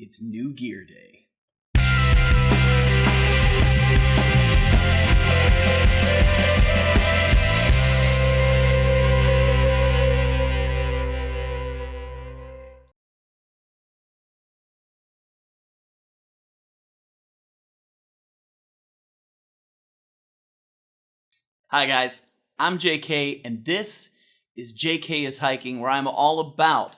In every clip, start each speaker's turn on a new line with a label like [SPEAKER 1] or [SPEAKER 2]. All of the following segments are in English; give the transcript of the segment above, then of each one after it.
[SPEAKER 1] It's new gear day. Hi guys, I'm JK and this is JK is Hiking, where I'm all about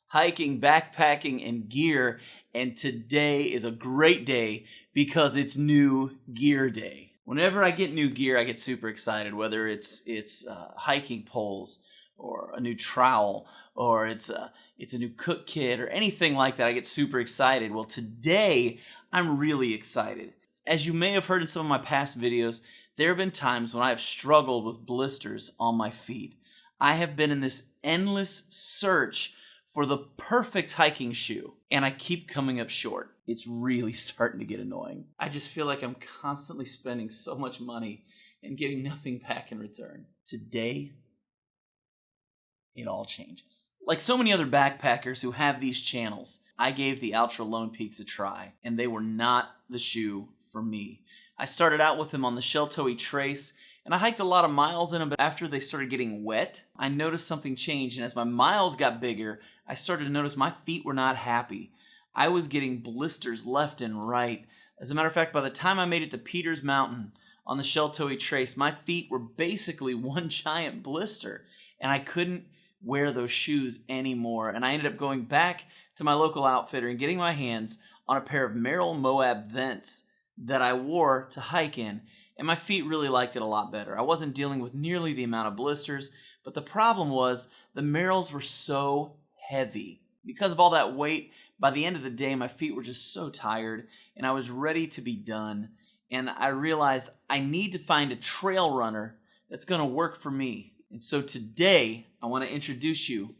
[SPEAKER 1] hiking, backpacking, and gear. And today is a great day because it's new gear day. Whenever I get new gear, I get super excited, whether it's hiking poles or a new trowel or it's a new cook kit or anything like that. I get super excited. Well, today I'm really excited. As you may have heard in some of my past videos, there have been times when I have struggled with blisters on my feet. I have been in this endless search for the perfect hiking shoe, and I keep coming up short. It's really starting to get annoying. I just feel like I'm constantly spending so much money and getting nothing back in return. Today, it all changes. Like so many other backpackers who have these channels, I gave the Ultra Lone Peaks a try, and they were not the shoe for me. I started out with them on the Sheltoe Trace, and I hiked a lot of miles in them, but after they started getting wet, I noticed something changed, and as my miles got bigger, I started to notice my feet were not happy. I was getting blisters left and right. As a matter of fact, by the time I made it to Peters Mountain on the Sheltoe Trace, my feet were basically one giant blister, and I couldn't wear those shoes anymore, and I ended up going back to my local outfitter and getting my hands on a pair of Merrell Moab Vents that I wore to hike in, and my feet really liked it a lot better. I wasn't dealing with nearly the amount of blisters, but the problem was the Merrells were so heavy. Because of all that weight, by the end of the day, my feet were just so tired, and I was ready to be done, and I realized I need to find a trail runner that's going to work for me. And so today, I want to introduce you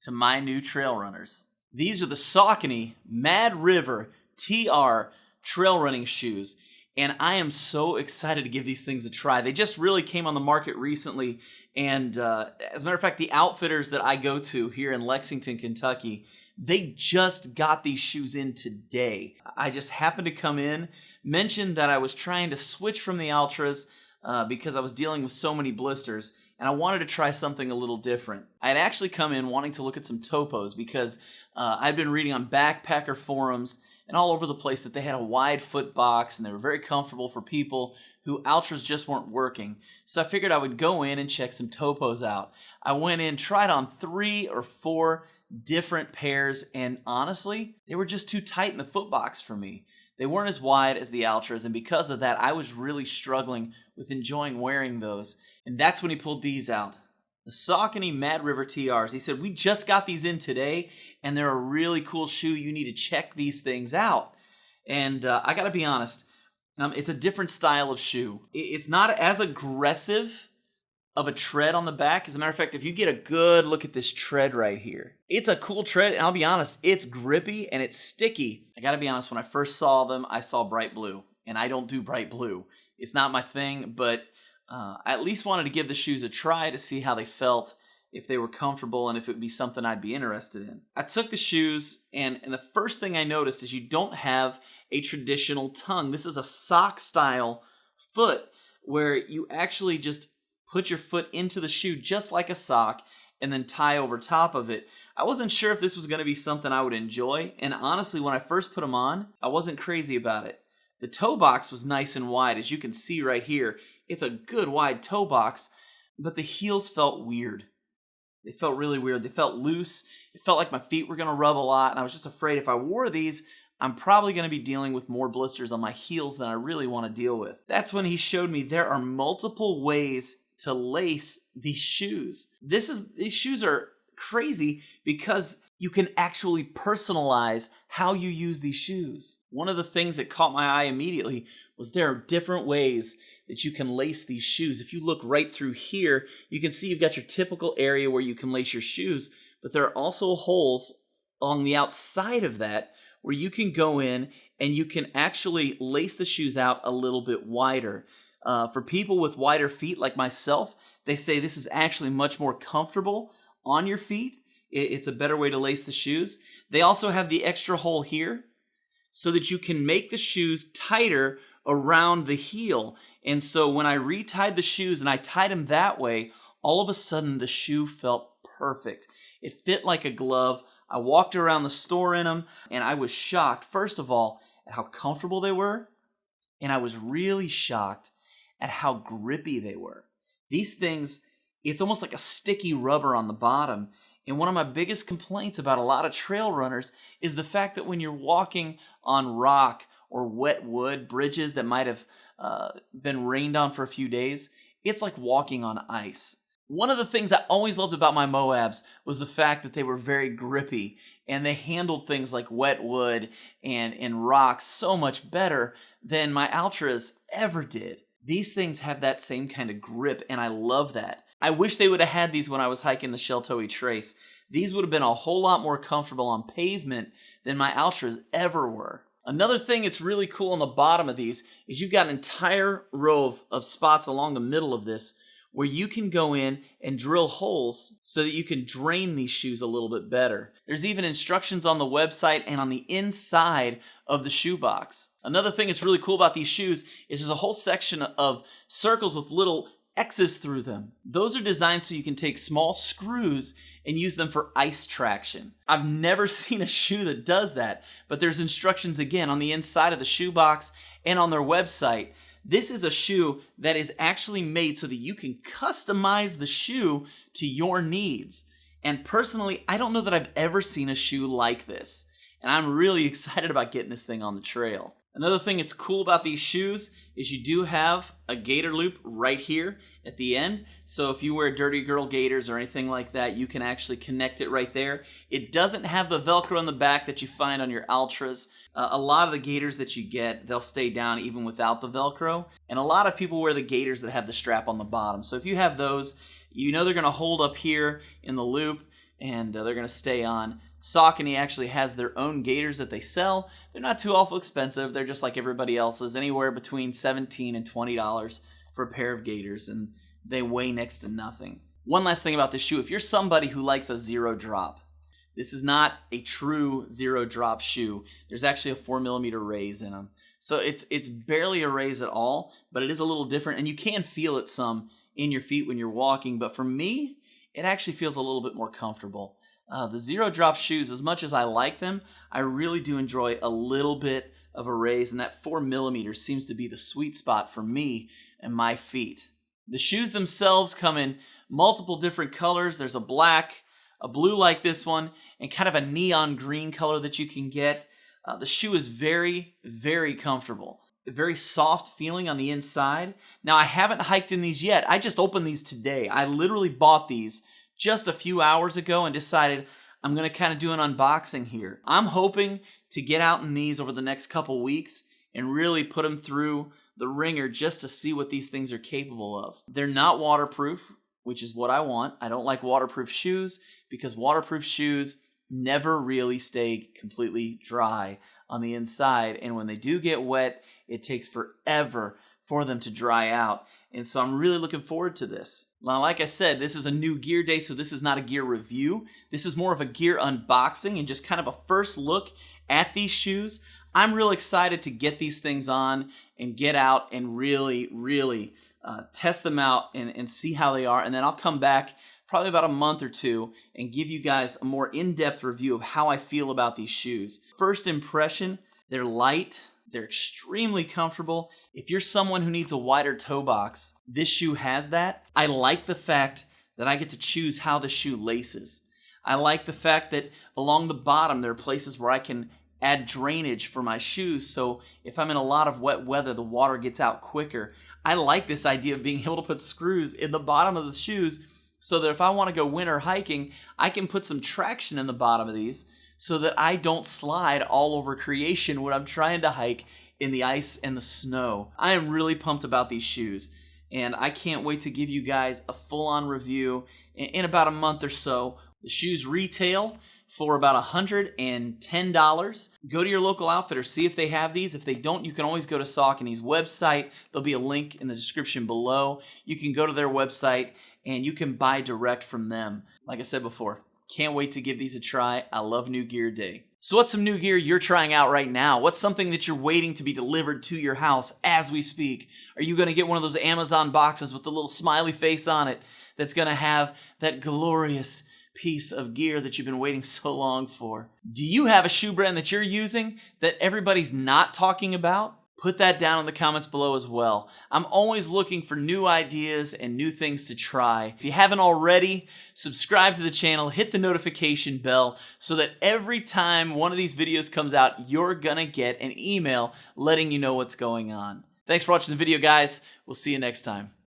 [SPEAKER 1] to my new trail runners. These are the Saucony Mad River TR trail running shoes, and I am so excited to give these things a try. They just really came on the market recently, and as a matter of fact, the outfitters that I go to here in Lexington, Kentucky, they just got these shoes in today. I just happened to come in, mentioned that I was trying to switch from the Ultras because I was dealing with so many blisters, and I wanted to try something a little different. I had actually come in wanting to look at some topos because I'd been reading on backpacker forums and all over the place that they had a wide foot box and they were very comfortable for people who Ultras just weren't working. So I figured I would go in and check some topos out. I went in, tried on 3 or 4 different pairs, and honestly, they were just too tight in the foot box for me. They weren't as wide as the Ultras, and because of that, I was really struggling with enjoying wearing those. And that's when he pulled these out. The Saucony Mad River TRs. He said, we just got these in today, and they're a really cool shoe. You need to check these things out. And I gotta be honest, it's a different style of shoe. It's not as aggressive of a tread on the back. As a matter of fact, if you get a good look at this tread right here, it's a cool tread, and I'll be honest, it's grippy and it's sticky. I gotta be honest, when I first saw them, I saw bright blue, and I don't do bright blue. It's not my thing, but I at least wanted to give the shoes a try to see how they felt, if they were comfortable, and if it would be something I'd be interested in. I took the shoes, and the first thing I noticed is you don't have a traditional tongue. This is a sock style foot where you actually just put your foot into the shoe just like a sock and then tie over top of it. I wasn't sure if this was going to be something I would enjoy, and honestly, when I first put them on, I wasn't crazy about it. The toe box was nice and wide, as you can see right here. It's a good wide toe box, but the heels felt weird. They felt really weird. They felt loose. It felt like my feet were going to rub a lot, and I was just afraid if I wore these, I'm probably going to be dealing with more blisters on my heels than I really want to deal with. That's when he showed me there are multiple ways to lace these shoes. These shoes are crazy because you can actually personalize how you use these shoes. One of the things that caught my eye immediately was there are different ways that you can lace these shoes. If you look right through here, you can see you've got your typical area where you can lace your shoes, but there are also holes on the outside of that where you can go in and you can actually lace the shoes out a little bit wider. For people with wider feet like myself, they say this is actually much more comfortable on your feet. It's a better way to lace the shoes. They also have the extra hole here so that you can make the shoes tighter around the heel. And so when I retied the shoes and I tied them that way, all of a sudden the shoe felt perfect. It fit like a glove. I walked around the store in them and I was shocked, first of all, at how comfortable they were. And I was really shocked at how grippy they were. These things, it's almost like a sticky rubber on the bottom. And one of my biggest complaints about a lot of trail runners is the fact that when you're walking on rock or wet wood, bridges that might have been rained on for a few days, it's like walking on ice. One of the things I always loved about my Moabs was the fact that they were very grippy and they handled things like wet wood and rocks so much better than my Altras ever did. These things have that same kind of grip, and I love that. I wish they would have had these when I was hiking the Sheltowee Trace. These would have been a whole lot more comfortable on pavement than my Altras ever were. Another thing that's really cool on the bottom of these is you've got an entire row of spots along the middle of this where you can go in and drill holes so that you can drain these shoes a little bit better. There's even instructions on the website and on the inside of the shoebox. Another thing that's really cool about these shoes is there's a whole section of circles with little X's through them. Those are designed so you can take small screws and use them for ice traction. I've never seen a shoe that does that, but there's instructions again on the inside of the shoebox and on their website. This is a shoe that is actually made so that you can customize the shoe to your needs. And personally, I don't know that I've ever seen a shoe like this. And I'm really excited about getting this thing on the trail. Another thing that's cool about these shoes is you do have a gator loop right here at the end. So if you wear Dirty Girl gaiters or anything like that, you can actually connect it right there. It doesn't have the Velcro on the back that you find on your Altras. A lot of the gaiters that you get, they'll stay down even without the Velcro. And a lot of people wear the gaiters that have the strap on the bottom. So if you have those, you know they're going to hold up here in the loop and they're going to stay on. Saucony actually has their own gaiters that they sell. They're not too awful expensive. They're just like everybody else's, anywhere between $17 and $20 for a pair of gaiters, and they weigh next to nothing. One last thing about this shoe, if you're somebody who likes a zero drop, this is not a true zero drop shoe. There's actually a 4mm raise in them. So it's barely a raise at all, but it is a little different, and you can feel it some in your feet when you're walking, but for me, it actually feels a little bit more comfortable. The zero drop shoes, as much as I like them, I really do enjoy a little bit of a raise, and that 4mm seems to be the sweet spot for me and my feet. The shoes themselves come in multiple different colors. There's a black, a blue like this one, and kind of a neon green color that you can get. The shoe is very, very comfortable. Very soft feeling on the inside. Now, I haven't hiked in these yet. I just opened these today. I literally bought these just a few hours ago and decided I'm going to kind of do an unboxing here. I'm hoping to get out in these over the next couple weeks and really put them through the ringer just to see what these things are capable of. They're not waterproof, which is what I want. I don't like waterproof shoes because waterproof shoes never really stay completely dry on the inside, and when they do get wet, it takes forever for them to dry out. And so I'm really looking forward to this. Now, like I said, this is a new gear day, so this is not a gear review. This is more of a gear unboxing and just kind of a first look at these shoes. I'm real excited to get these things on and get out and really, really test them out and see how they are. And then I'll come back probably about a month or two and give you guys a more in-depth review of how I feel about these shoes. First impression, they're light. They're extremely comfortable. If you're someone who needs a wider toe box, this shoe has that. I like the fact that I get to choose how the shoe laces. I like the fact that along the bottom there are places where I can add drainage for my shoes, so if I'm in a lot of wet weather, the water gets out quicker. I like this idea of being able to put screws in the bottom of the shoes so that if I want to go winter hiking, I can put some traction in the bottom of these so that I don't slide all over creation when I'm trying to hike in the ice and the snow. I am really pumped about these shoes, and I can't wait to give you guys a full-on review in about a month or so. The shoes retail for about $110. Go to your local outfitter, see if they have these. If they don't, you can always go to Saucony's website. There'll be a link in the description below. You can go to their website and you can buy direct from them. Like I said before, Can't wait to give these a try. I love New Gear Day. So what's some new gear you're trying out right now? What's something that you're waiting to be delivered to your house as we speak? Are you going to get one of those Amazon boxes with the little smiley face on it that's going to have that glorious piece of gear that you've been waiting so long for? Do you have a shoe brand that you're using that everybody's not talking about? Put that down in the comments below as well. I'm always looking for new ideas and new things to try. If you haven't already, subscribe to the channel, hit the notification bell so that every time one of these videos comes out, you're gonna get an email letting you know what's going on. Thanks for watching the video, guys. We'll see you next time.